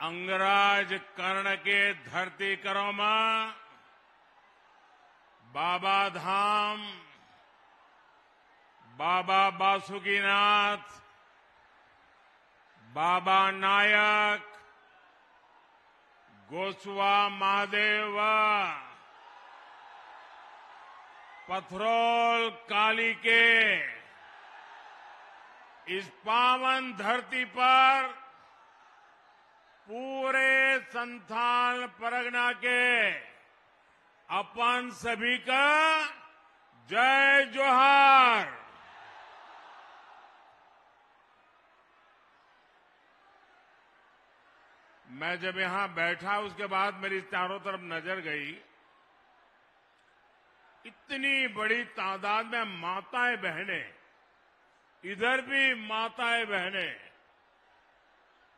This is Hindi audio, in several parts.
अंगराज कर्ण के धरती करो में बाबा धाम, बाबा बासुकीनाथ, बाबा नायक, गोसवा महादेव, पथरोल काली के इस पावन धरती पर पूरे संथाल परगना के अपन सभी का जय जोहार। मैं जब यहां बैठा उसके बाद मेरी चारों तरफ नजर गई, इतनी बड़ी तादाद में माताएं बहनें, इधर भी माताएं बहनें,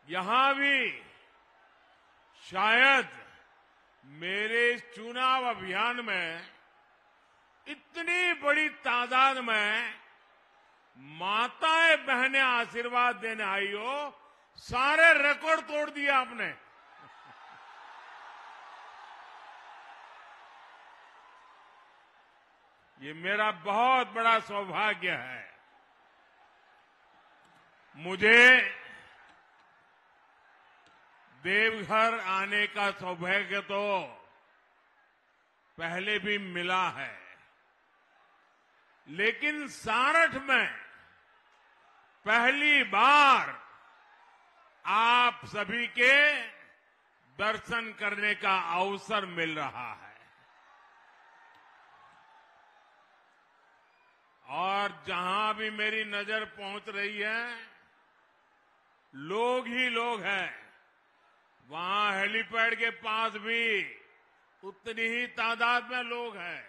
यहां भी शायद मेरे इस चुनाव अभियान में इतनी बड़ी तादाद में माताएं बहनें आशीर्वाद देने आई हो, सारे रिकॉर्ड तोड़ दिया आपने। ये मेरा बहुत बड़ा सौभाग्य है। मुझे देवघर आने का सौभाग्य तो पहले भी मिला है, लेकिन सारठ में पहली बार आप सभी के दर्शन करने का अवसर मिल रहा है। और जहां भी मेरी नजर पहुंच रही है, लोग ही लोग हैं। वहां हेलीपैड के पास भी उतनी ही तादाद में लोग हैं।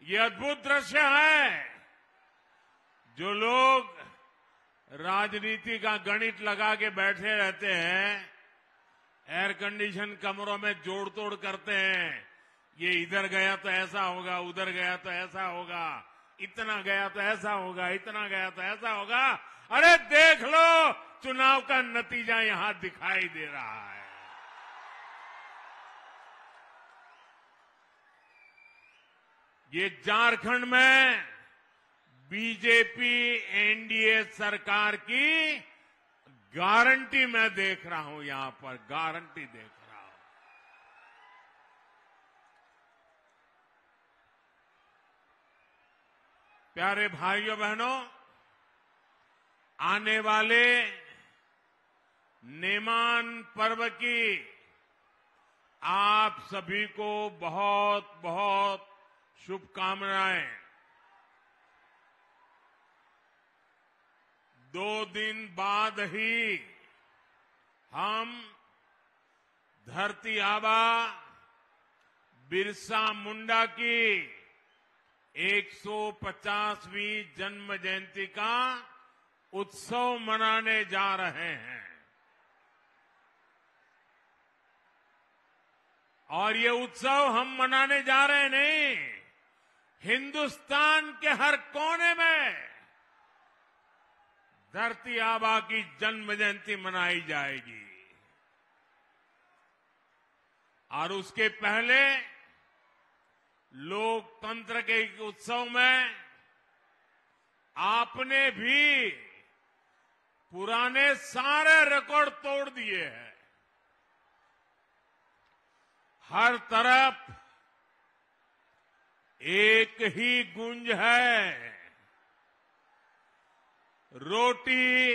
ये अद्भुत दृश्य है। जो लोग राजनीति का गणित लगा के बैठे रहते हैं, एयर कंडीशन कमरों में जोड़ तोड़ करते हैं, ये इधर गया तो ऐसा होगा, उधर गया तो ऐसा होगा, इतना गया तो ऐसा होगा, इतना गया तो ऐसा होगा। अरे देख लो, चुनाव का नतीजा यहां दिखाई दे रहा है। ये झारखंड में बीजेपी एनडीए सरकार की गारंटी मैं देख रहा हूं, यहां पर गारंटी देख रहा हूं। प्यारे भाइयों बहनों, आने वाले नेमान पर्व की आप सभी को बहुत बहुत शुभकामनाएं। 2 दिन बाद ही हम धरती आबा बिरसा मुंडा की 150वीं जन्म जयंती का उत्सव मनाने जा रहे हैं। और ये उत्सव हम मनाने जा रहे नहीं, हिंदुस्तान के हर कोने में धरती आबा की जन्म जयंती मनाई जाएगी। और उसके पहले लोकतंत्र के उत्सव में आपने भी पुराने सारे रिकॉर्ड तोड़ दिए हैं। हर तरफ एक ही गूंज है, रोटी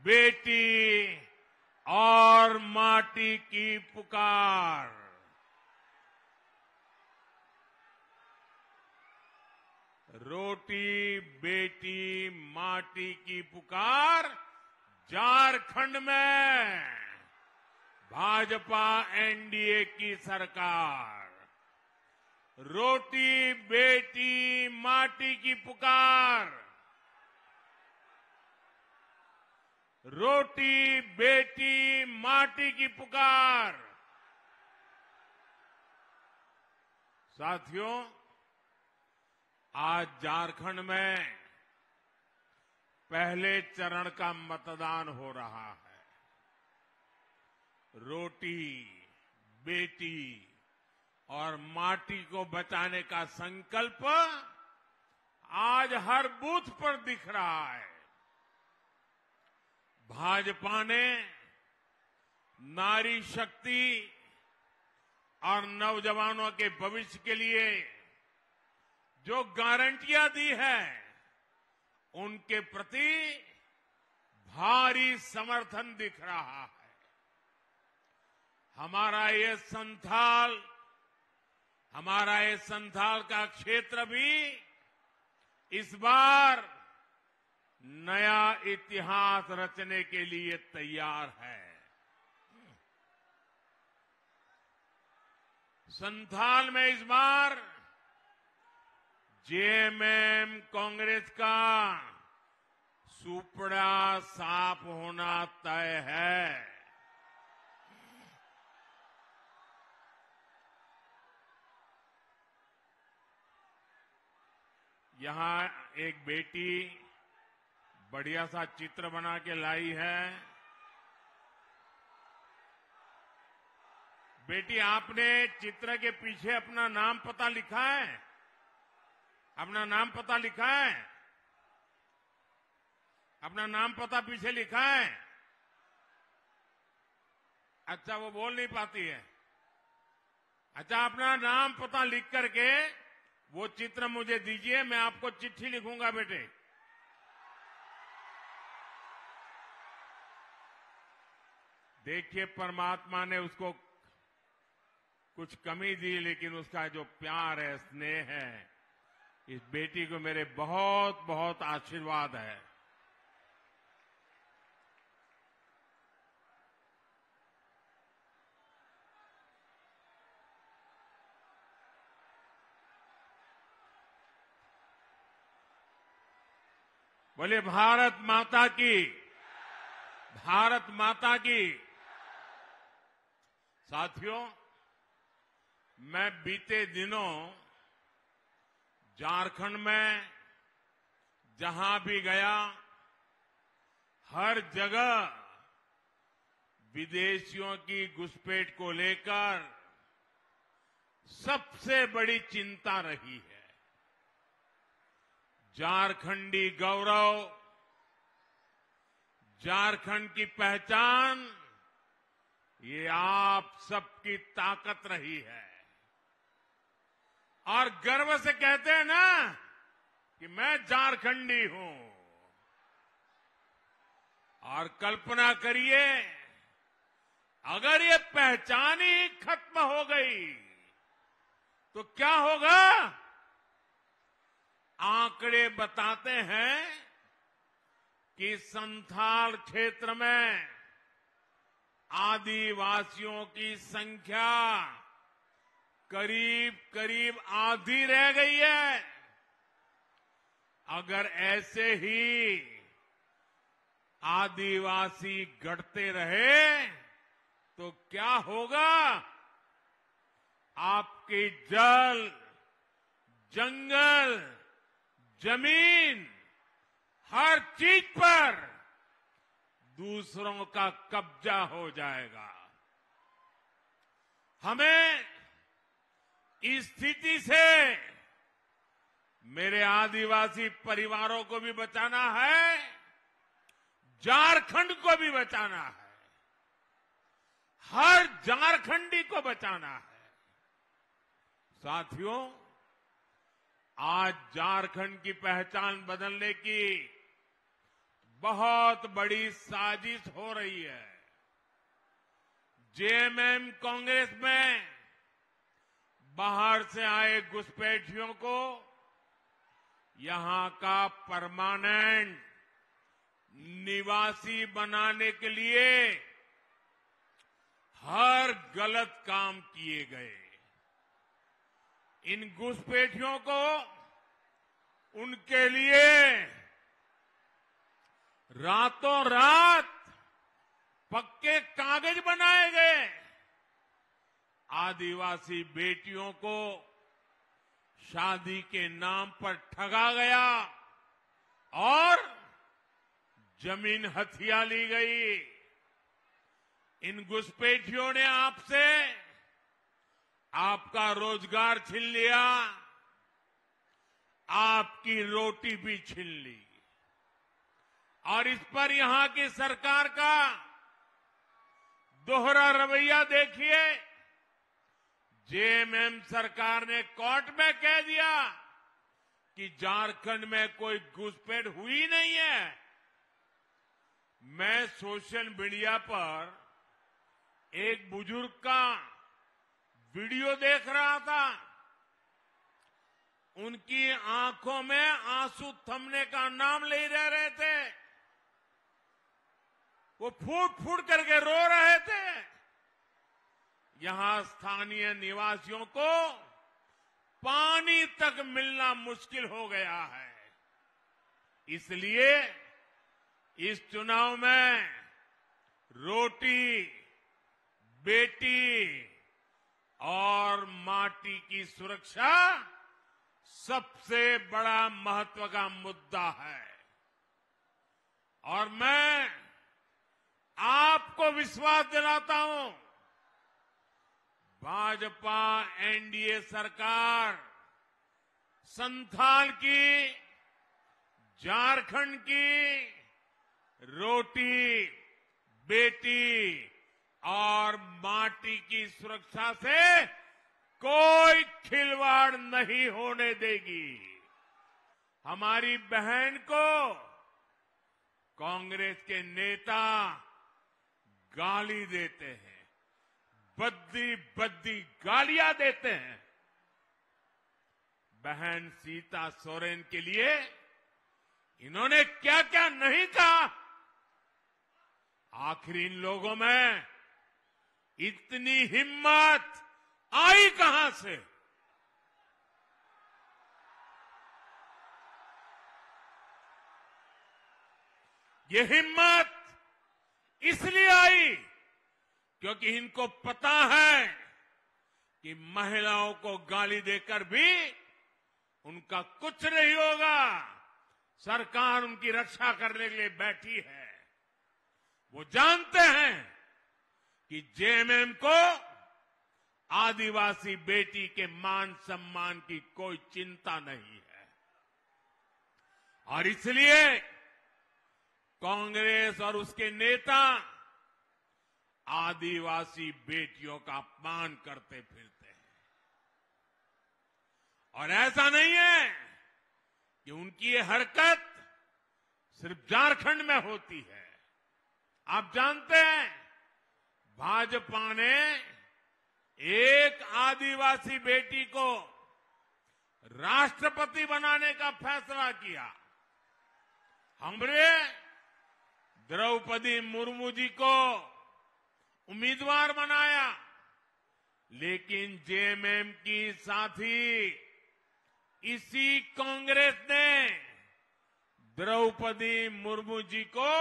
बेटी और माटी की पुकार। रोटी बेटी माटी की पुकार झारखंड में भाजपा एनडीए की सरकार। रोटी बेटी माटी की पुकार, रोटी बेटी माटी की पुकार। साथियों, आज झारखंड में पहले चरण का मतदान हो रहा है। रोटी, बेटी और माटी को बचाने का संकल्प आज हर बूथ पर दिख रहा है। भाजपा ने नारी शक्ति और नौजवानों के भविष्य के लिए जो गारंटियां दी है, उनके प्रति भारी समर्थन दिख रहा है। हमारा ये संथाल का क्षेत्र भी इस बार नया इतिहास रचने के लिए तैयार है। संथाल में इस बार जेएमएम कांग्रेस का सुपड़ा साफ होना तय है। यहां एक बेटी बढ़िया सा चित्र बना के लाई है। बेटी, आपने चित्र के पीछे अपना नाम पता लिखा है? अपना नाम पता लिखा है? अपना नाम पता पीछे लिखा है? अच्छा, वो बोल नहीं पाती है। अच्छा, अपना नाम पता लिख करके वो चित्र मुझे दीजिए, मैं आपको चिट्ठी लिखूंगा बेटे। देखिए, परमात्मा ने उसको कुछ कमी दी, लेकिन उसका जो प्यार है, स्नेह है, इस बेटी को मेरे बहुत बहुत आशीर्वाद है। बोले भारत माता की, भारत माता की। साथियों, मैं बीते दिनों झारखंड में जहां भी गया, हर जगह विदेशियों की घुसपैठ को लेकर सबसे बड़ी चिंता रही है। झारखंडी गौरव, झारखंड की पहचान, ये आप सबकी ताकत रही है। और गर्व से कहते हैं ना कि मैं झारखंडी हूं। और कल्पना करिए, अगर ये पहचान ही खत्म हो गई तो क्या होगा? आंकड़े बताते हैं कि संथाल क्षेत्र में आदिवासियों की संख्या करीब करीब आधी रह गई है। अगर ऐसे ही आदिवासी घटते रहे तो क्या होगा? आपके जल, जंगल, जमीन, हर चीज पर दूसरों का कब्जा हो जाएगा। हमें इस स्थिति से मेरे आदिवासी परिवारों को भी बचाना है, झारखंड को भी बचाना है, हर झारखंडी को बचाना है। साथियों, आज झारखंड की पहचान बदलने की बहुत बड़ी साजिश हो रही है। जेएमएम कांग्रेस में बाहर से आए घुसपैठियों को यहां का परमानेंट निवासी बनाने के लिए हर गलत काम किए गए। इन घुसपैठियों को उनके लिए रातों रात पक्के कागज बनाए गए। आदिवासी बेटियों को शादी के नाम पर ठगा गया और जमीन हथिया ली गई। इन घुसपैठियों ने आपसे आपका रोजगार छीन लिया, आपकी रोटी भी छीन ली। और इस पर यहां की सरकार का दोहरा रवैया देखिए। जेएमएम सरकार ने कोर्ट में कह दिया कि झारखंड में कोई घुसपैठ हुई नहीं है। मैं सोशल मीडिया पर एक बुजुर्ग का वीडियो देख रहा था। उनकी आंखों में आंसू थमने का नाम ले रहे थे। वो फूट फूट करके रो रहे थे। यहां स्थानीय निवासियों को पानी तक मिलना मुश्किल हो गया है। इसलिए इस चुनाव में रोटी, बेटी और माटी की सुरक्षा सबसे बड़ा महत्व का मुद्दा है। और मैं आपको विश्वास दिलाता हूं, भाजपा एनडीए सरकार संथाल की, झारखंड की रोटी, बेटी और माटी की सुरक्षा से कोई खिलवाड़ नहीं होने देगी। हमारी बहन को कांग्रेस के नेता गाली देते हैं, बद्दी बद्दी गालियां देते हैं। बहन सीता सोरेन के लिए इन्होंने क्या क्या नहीं कहा। आखिर इन लोगों में इतनी हिम्मत आई कहां से? ये हिम्मत इसलिए आई क्योंकि इनको पता है कि महिलाओं को गाली देकर भी उनका कुछ नहीं होगा। सरकार उनकी रक्षा करने के लिए बैठी है। वो जानते हैं कि जेएमएम को आदिवासी बेटी के मान सम्मान की कोई चिंता नहीं है। और इसलिए कांग्रेस और उसके नेता आदिवासी बेटियों का अपमान करते फिरते हैं। और ऐसा नहीं है कि उनकी ये हरकत सिर्फ झारखंड में होती है। आप जानते हैं, भाजपा ने एक आदिवासी बेटी को राष्ट्रपति बनाने का फैसला किया। हमने द्रौपदी मुर्मू जी को उम्मीदवार बनाया, लेकिन जेएमएम की साथी इसी कांग्रेस ने द्रौपदी मुर्मू जी को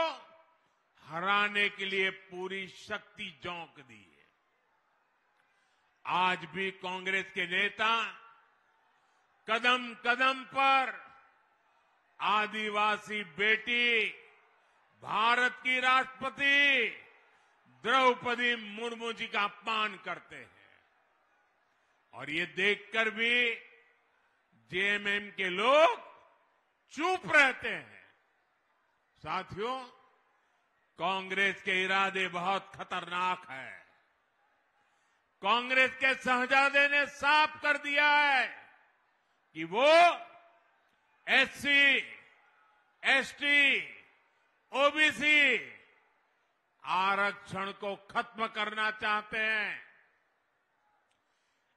हराने के लिए पूरी शक्ति झोंक दी है। आज भी कांग्रेस के नेता कदम कदम पर आदिवासी बेटी, भारत की राष्ट्रपति द्रौपदी मुर्मू जी का अपमान करते हैं। और ये देखकर भी जेएमएम के लोग चुप रहते हैं। साथियों, कांग्रेस के इरादे बहुत खतरनाक हैं। कांग्रेस के शहजादे ने साफ कर दिया है कि वो एससी, एसटी, ओबीसी आरक्षण को खत्म करना चाहते हैं।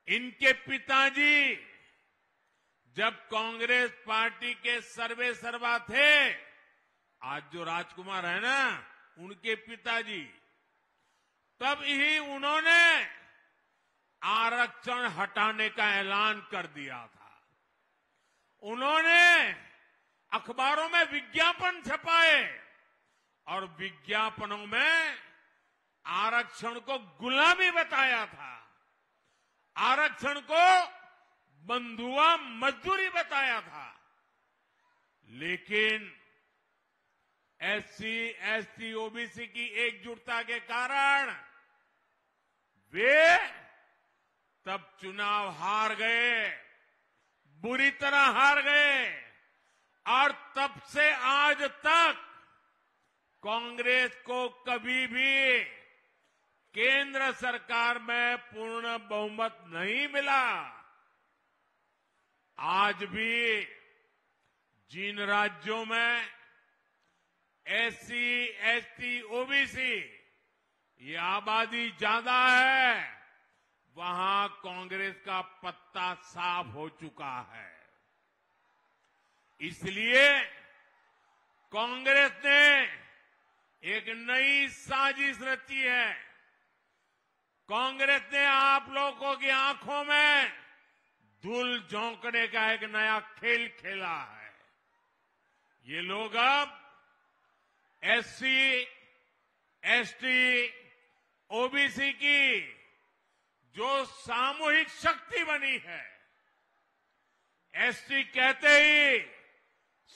इनके पिताजी जब कांग्रेस पार्टी के सर्वे सर्वा थे, आज जो राजकुमार है ना, उनके पिताजी, तब ही उन्होंने आरक्षण हटाने का ऐलान कर दिया था। उन्होंने अखबारों में विज्ञापन छपाए और विज्ञापनों में आरक्षण को गुलामी बताया था, आरक्षण को बंधुआ मजदूरी बताया था। लेकिन एससी, एसटी, ओबीसी की एकजुटता के कारण वे तब चुनाव हार गए, बुरी तरह हार गए, और तब से आज तक कांग्रेस को कभी भी केंद्र सरकार में पूर्ण बहुमत नहीं मिला। आज भी जिन राज्यों में एससी, एसटी, ओबीसी ये आबादी ज्यादा है, वहां कांग्रेस का पत्ता साफ हो चुका है। इसलिए कांग्रेस ने एक नई साजिश रची है। कांग्रेस ने आप लोगों की आंखों में धूल झोंकने का एक नया खेल खेला है। ये लोग अब एससी, एसटी, ओबीसी की जो सामूहिक शक्ति बनी है, एसटी कहते ही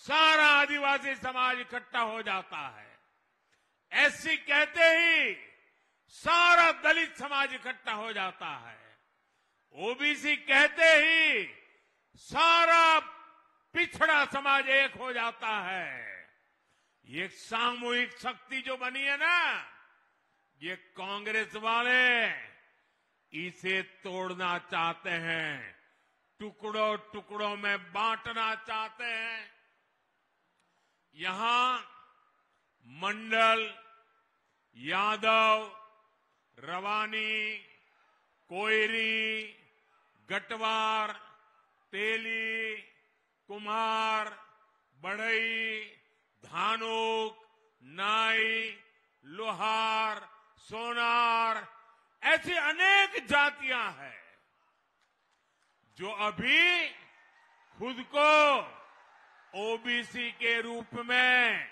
सारा आदिवासी समाज इकट्ठा हो जाता है, एससी कहते ही सारा दलित समाज इकट्ठा हो जाता है, ओबीसी कहते ही सारा पिछड़ा समाज एक हो जाता है। ये सामूहिक शक्ति जो बनी है ना, ये कांग्रेस वाले इसे तोड़ना चाहते हैं, टुकड़ों टुकड़ों में बांटना चाहते हैं। यहां मंडल, यादव, रवानी, कोयरी, गटवार, तेली, कुमार, बढ़ई, धानुक, नाई, लोहार, सोनार, ऐसी अनेक जातियां हैं जो अभी खुद को ओबीसी के रूप में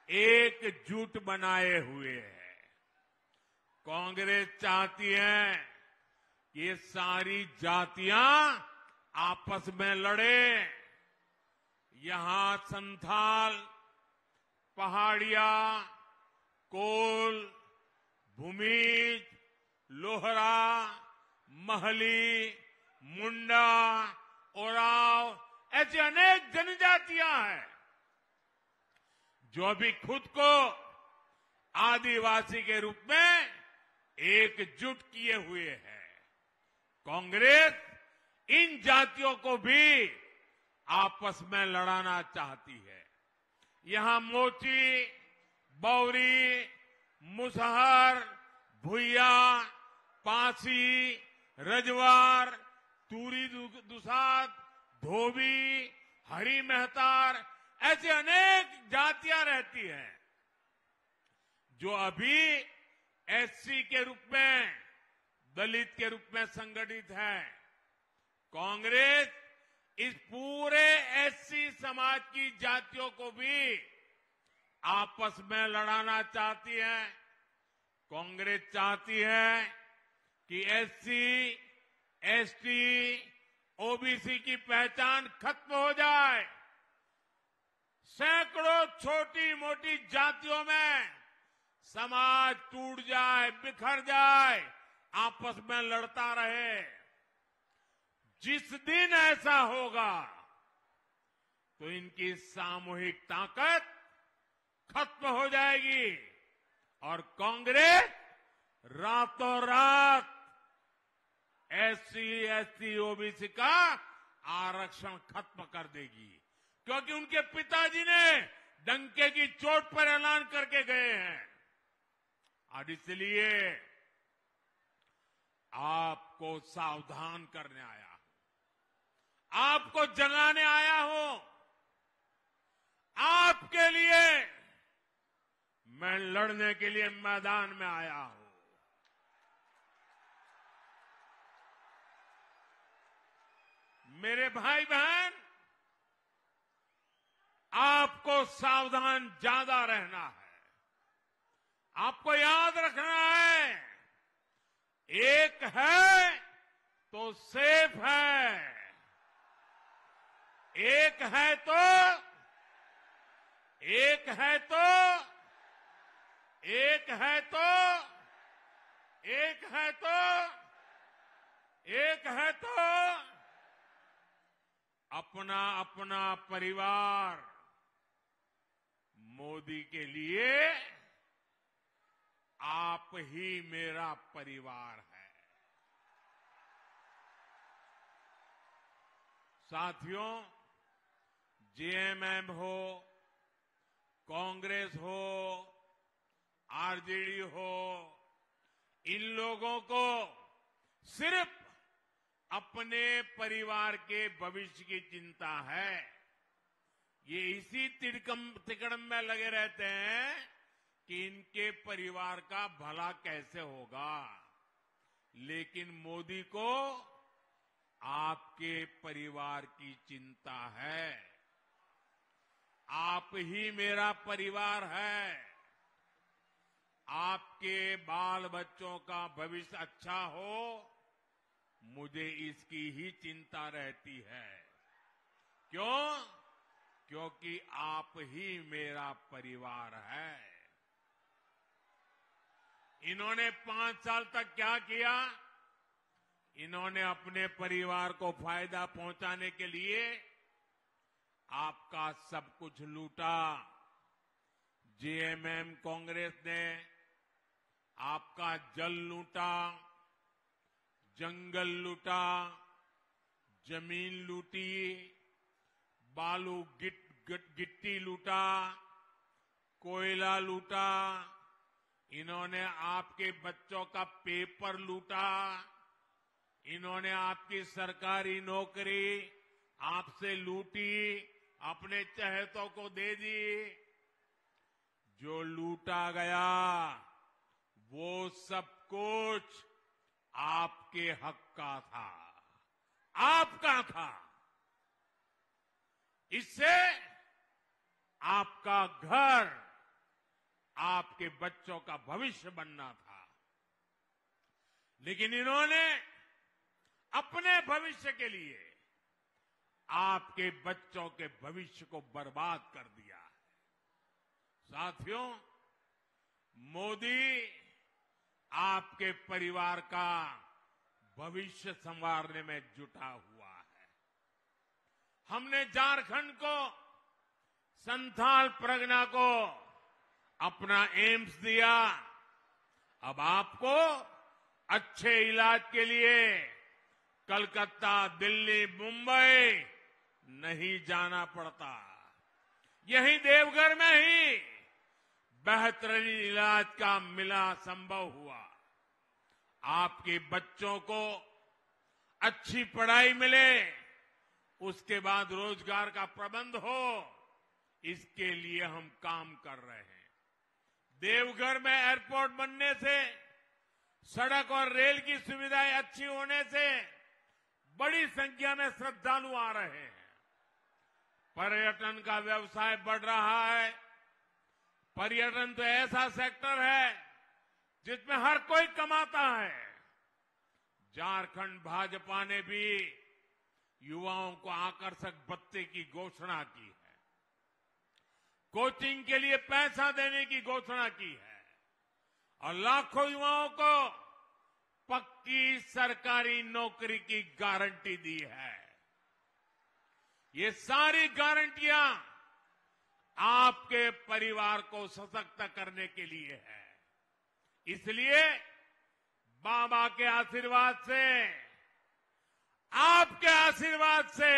एकजुट बनाए हुए हैं। कांग्रेस चाहती है कि ये सारी जातियां आपस में लड़े। यहां संथाल, पहाड़िया, कोल, भूमिज, लोहरा, महली, मुंडा, ओराव, ऐसी अनेक जनजातियां हैं जो अभी खुद को आदिवासी के रूप में एकजुट किए हुए हैं। कांग्रेस इन जातियों को भी आपस में लड़ाना चाहती है। यहां मोची, बौरी, मुसहर, भुइया, पांसी, रजवार, तूरी दुसाद, धोबी, हरी मेहतार, ऐसी अनेक जातियां रहती हैं जो अभी एससी के रूप में, दलित के रूप में संगठित है। कांग्रेस इस पूरे एससी समाज की जातियों को भी आपस में लड़ाना चाहती है। कांग्रेस चाहती है कि एससी, एसटी, ओबीसी की पहचान खत्म हो जाए। सैकड़ों छोटी मोटी जातियों में समाज टूट जाए, बिखर जाए, आपस में लड़ता रहे। जिस दिन ऐसा होगा तो इनकी सामूहिक ताकत खत्म हो जाएगी और कांग्रेस रातों रात एससी, एसटी, ओबीसी का आरक्षण खत्म कर देगी, क्योंकि उनके पिताजी ने डंके की चोट पर ऐलान करके गए हैं। और इसलिए आपको सावधान करने आया हूं, आपको जगाने आया हूं। आपके लिए मैं लड़ने के लिए मैदान में आया हूं। मेरे भाई बहन, आपको सावधान ज्यादा रहना है। आपको याद रखना है, एक है तो सेफ है, एक है तो एक है तो एक है तो एक है तो कहे तो अपना अपना परिवार मोदी के लिए आप ही मेरा परिवार है। साथियों, जेएमएम हो, कांग्रेस हो, आरजेडी हो, इन लोगों को सिर्फ अपने परिवार के भविष्य की चिंता है। ये इसी तिकड़म में लगे रहते हैं कि इनके परिवार का भला कैसे होगा, लेकिन मोदी को आपके परिवार की चिंता है। आप ही मेरा परिवार है। आपके बाल बच्चों का भविष्य अच्छा हो, मुझे इसकी ही चिंता रहती है। क्यों? क्योंकि आप ही मेरा परिवार है। इन्होंने 5 साल तक क्या किया? इन्होंने अपने परिवार को फायदा पहुंचाने के लिए आपका सब कुछ लूटा। जेएमएम कांग्रेस ने आपका जल लूटा, जंगल लूटा, जमीन लूटी, बालू गिट्टी लूटा, कोयला लूटा। इन्होंने आपके बच्चों का पेपर लूटा। इन्होंने आपकी सरकारी नौकरी आपसे लूटी, अपने चहेतों को दे दी। जो लूटा गया वो सब कुछ आपके हक का था, आपका था। इससे आपका घर, आपके बच्चों का भविष्य बनना था। लेकिन इन्होंने अपने भविष्य के लिए आपके बच्चों के भविष्य को बर्बाद कर दिया है। साथियों, मोदी आपके परिवार का भविष्य संवारने में जुटा हुआ है। हमने झारखंड को, संथाल परगना को अपना एम्स दिया। अब आपको अच्छे इलाज के लिए कलकत्ता, दिल्ली, मुंबई नहीं जाना पड़ता। यही देवघर में ही बेहतरीन इलाज का मिला संभव हुआ। आपके बच्चों को अच्छी पढ़ाई मिले, उसके बाद रोजगार का प्रबंध हो, इसके लिए हम काम कर रहे हैं। देवघर में एयरपोर्ट बनने से, सड़क और रेल की सुविधाएं अच्छी होने से बड़ी संख्या में श्रद्धालु आ रहे हैं। पर्यटन का व्यवसाय बढ़ रहा है। पर्यटन तो ऐसा सेक्टर है जिसमें हर कोई कमाता है। झारखंड भाजपा ने भी युवाओं को आकर्षक भत्ते की घोषणा की है, कोचिंग के लिए पैसा देने की घोषणा की है और लाखों युवाओं को पक्की सरकारी नौकरी की गारंटी दी है। ये सारी गारंटियां आपके परिवार को सशक्त करने के लिए है। इसलिए बाबा के आशीर्वाद से, आपके आशीर्वाद से,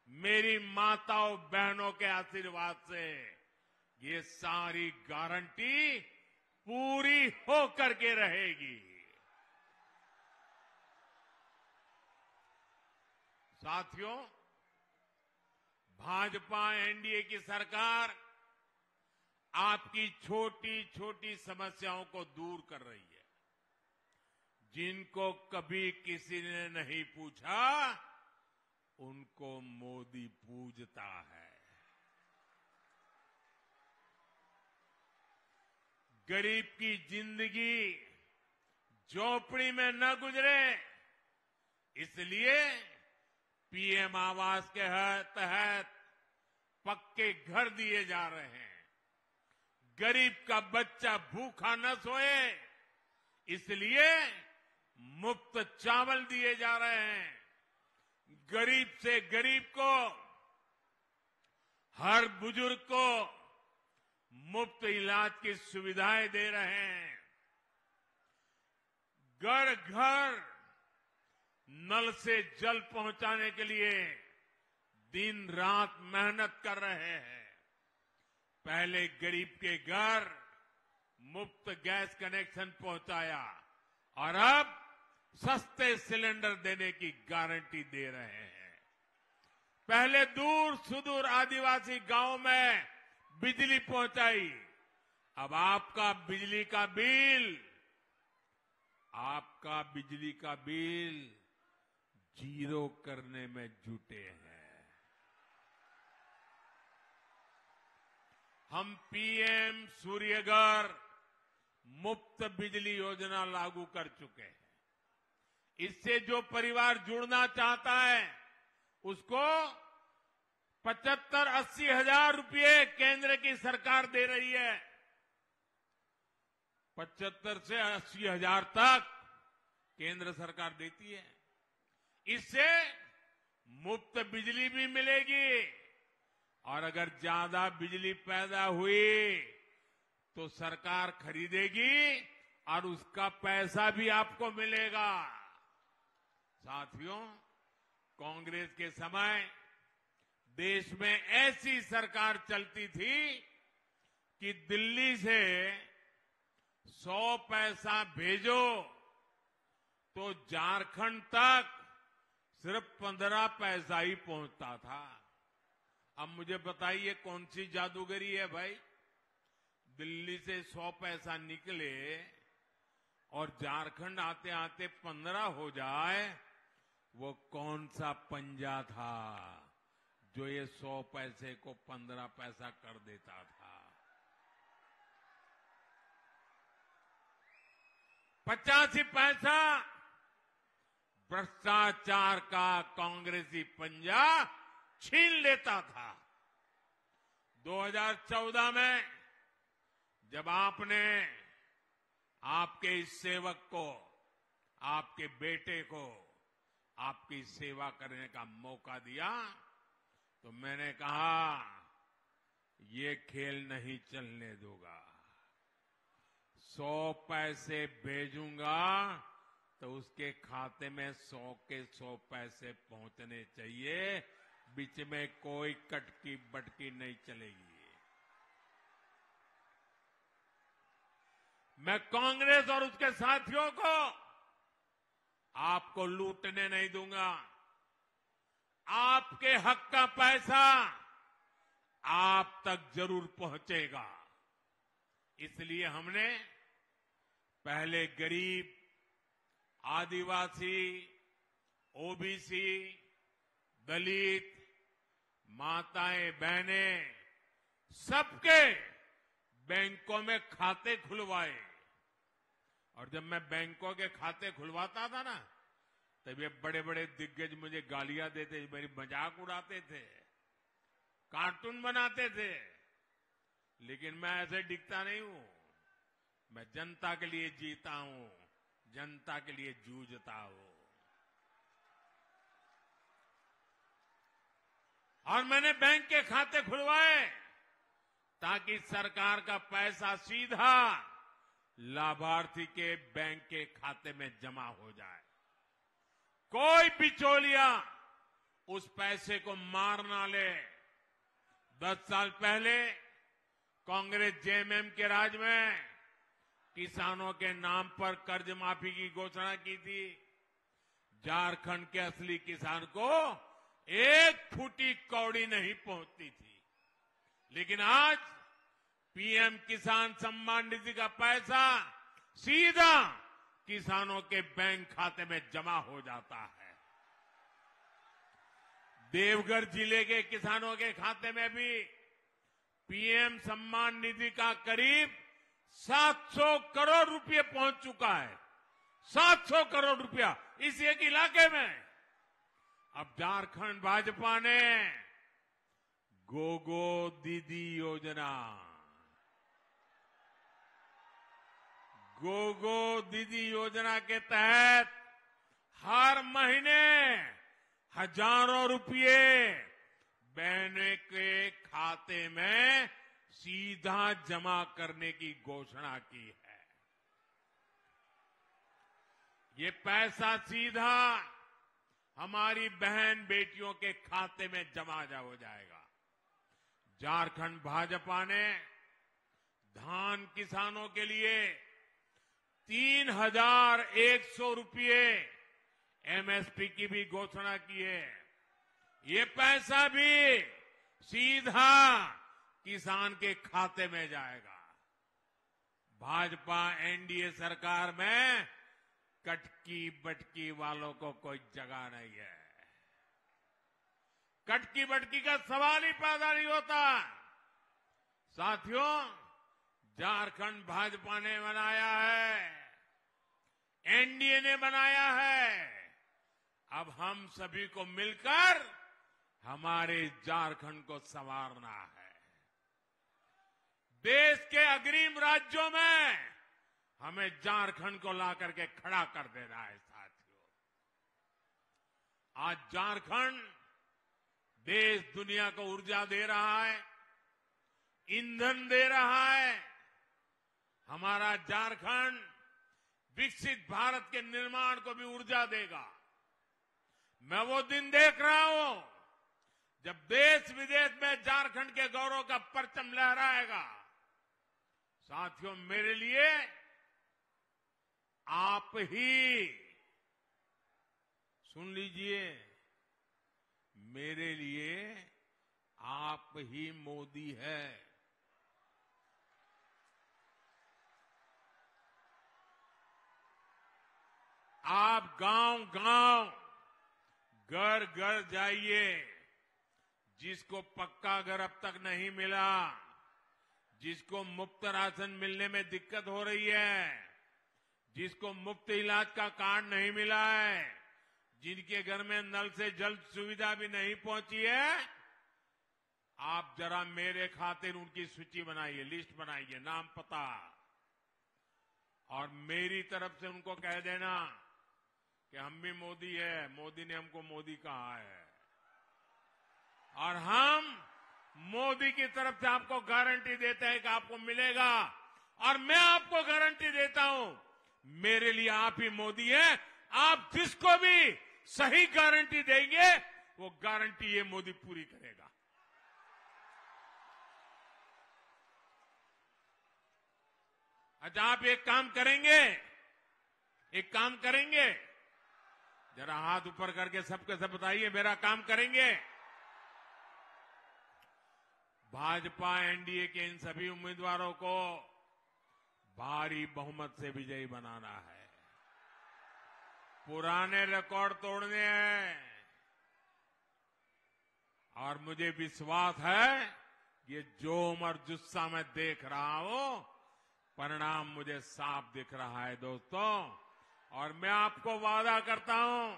मेरी माताओं बहनों के आशीर्वाद से ये सारी गारंटी पूरी होकर के रहेगी। साथियों, भाजपा एनडीए की सरकार आपकी छोटी छोटी समस्याओं को दूर कर रही है। जिनको कभी किसी ने नहीं पूछा, उनको मोदी पूजता है। गरीब की जिंदगी झोपड़ी में न गुजरे, इसलिए पीएम आवास के तहत पक्के घर दिए जा रहे हैं। गरीब का बच्चा भूखा न सोए, इसलिए मुफ्त चावल दिए जा रहे हैं, गरीब से गरीब को, हर बुजुर्ग को मुफ्त इलाज की सुविधाएं दे रहे हैं, घर घर नल से जल पहुंचाने के लिए दिन रात मेहनत कर रहे हैं। पहले गरीब के घर मुफ्त गैस कनेक्शन पहुंचाया और अब सस्ते सिलेंडर देने की गारंटी दे रहे हैं। पहले दूर सुदूर आदिवासी गांव में बिजली पहुंचाई, अब आपका बिजली का बिल जीरो करने में जुटे हैं। हम पीएम सूर्यघर मुफ्त बिजली योजना लागू कर चुके हैं। इससे जो परिवार जुड़ना चाहता है उसको 75-80 हजार रुपये केंद्र की सरकार दे रही है। 75 से 80 हजार तक केंद्र सरकार देती है। इससे मुफ्त बिजली भी मिलेगी और अगर ज्यादा बिजली पैदा हुई तो सरकार खरीदेगी और उसका पैसा भी आपको मिलेगा। साथियों, कांग्रेस के समय देश में ऐसी सरकार चलती थी कि दिल्ली से 100 पैसा भेजो तो झारखंड तक सिर्फ 15 पैसा ही पहुंचता था। अब मुझे बताइए कौन सी जादूगरी है भाई? दिल्ली से 100 पैसा निकले और झारखंड आते आते 15 हो जाए, वो कौन सा पंजा था जो ये 100 पैसे को 15 पैसा कर देता था? 85 पैसा भ्रष्टाचार का कांग्रेसी पंजा छीन लेता था। 2014 में जब आपने आपके इस सेवक को, आपके बेटे को आपकी सेवा करने का मौका दिया तो मैंने कहा ये खेल नहीं चलने दूंगा। 100 पैसे भेजूंगा तो उसके खाते में 100 के 100 पैसे पहुंचने चाहिए, बीच में कोई कटकी बटकी नहीं चलेगी। मैं कांग्रेस और उसके साथियों को आपको लूटने नहीं दूंगा। आपके हक का पैसा आप तक जरूर पहुंचेगा। इसलिए हमने पहले गरीब, आदिवासी, ओबीसी, दलित, माताएं, बहनें सबके बैंकों में खाते खुलवाए। और जब मैं बैंकों के खाते खुलवाता था ना, तब ये बड़े बड़े दिग्गज मुझे गालियां देते, मेरी मजाक उड़ाते थे, कार्टून बनाते थे। लेकिन मैं ऐसे दिखता नहीं हूं। मैं जनता के लिए जीता हूं, जनता के लिए जूझता हूं। और मैंने बैंक के खाते खुलवाए ताकि सरकार का पैसा सीधा लाभार्थी के बैंक के खाते में जमा हो जाए। कोई बिचौलिया उस पैसे को मार ना ले। 10 साल पहले कांग्रेस जेएमएम के राज में किसानों के नाम पर कर्ज माफी की घोषणा की थी। झारखंड के असली किसान को 1 फूटी कौड़ी नहीं पहुंचती थी। लेकिन आज पीएम किसान सम्मान निधि का पैसा सीधा किसानों के बैंक खाते में जमा हो जाता है। देवघर जिले के किसानों के खाते में भी पीएम सम्मान निधि का करीब 700 करोड़ रुपए पहुंच चुका है। 700 करोड़ रुपया इस एक इलाके में। अब झारखंड भाजपा ने गोगो दीदी योजना, गोगो दीदी योजना के तहत हर महीने हजारों रुपये बहनों के खाते में सीधा जमा करने की घोषणा की है। ये पैसा सीधा हमारी बहन बेटियों के खाते में जमा हो जाएगा। झारखंड भाजपा ने धान किसानों के लिए 3,100 रुपये एमएसपी की भी घोषणा की है। ये पैसा भी सीधा किसान के खाते में जाएगा। भाजपा एनडीए सरकार में कटकी बटकी वालों को कोई जगह नहीं है। कटकी बटकी का सवाल ही पैदा नहीं होता। साथियों, झारखंड भाजपा ने बनाया है, एनडीए ने बनाया है। अब हम सभी को मिलकर हमारे झारखंड को संवारना है। देश के अग्रिम राज्यों में हमें झारखंड को ला करके खड़ा कर देना है। साथियों, आज झारखंड देश दुनिया को ऊर्जा दे रहा है, ईंधन दे रहा है। हमारा झारखंड विकसित भारत के निर्माण को भी ऊर्जा देगा। मैं वो दिन देख रहा हूं जब देश विदेश में झारखंड के गौरव का परचम लहराएगा। साथियों, मेरे लिए आप ही, सुन लीजिए, मेरे लिए आप ही मोदी है। आप गांव-गांव, घर-घर जाइए। जिसको पक्का घर अब तक नहीं मिला, जिसको मुफ्त राशन मिलने में दिक्कत हो रही है, जिसको मुफ्त इलाज का कार्ड नहीं मिला है, जिनके घर में नल से जल सुविधा भी नहीं पहुंची है, आप जरा मेरे खातिर उनकी सूची बनाइए, लिस्ट बनाइए, नाम पता, और मेरी तरफ से उनको कह देना कि हम भी मोदी है, मोदी ने हमको मोदी कहा है, और हम मोदी की तरफ से आपको गारंटी देते हैं कि आपको मिलेगा। और मैं आपको गारंटी देता हूं, मेरे लिए आप ही मोदी हैं। आप जिसको भी सही गारंटी देंगे, वो गारंटी ये मोदी पूरी करेगा। अच्छा, आप एक काम करेंगे, एक काम करेंगे, जरा हाथ ऊपर करके सबके सब बताइए, मेरा काम करेंगे। भाजपा एनडीए के इन सभी उम्मीदवारों को भारी बहुमत से विजयी बनाना है। पुराने रिकॉर्ड तोड़ने हैं, और मुझे विश्वास है ये जोम और जुस्सा मैं देख रहा हूं, परिणाम मुझे साफ दिख रहा है दोस्तों। और मैं आपको वादा करता हूं,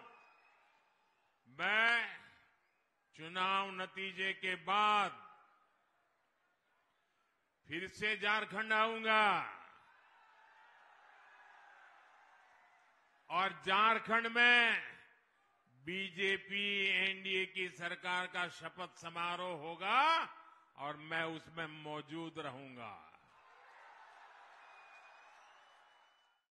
मैं चुनाव नतीजे के बाद फिर से झारखंड आऊंगा, और झारखंड में बीजेपी एनडीए की सरकार का शपथ समारोह होगा, और मैं उसमें मौजूद रहूंगा।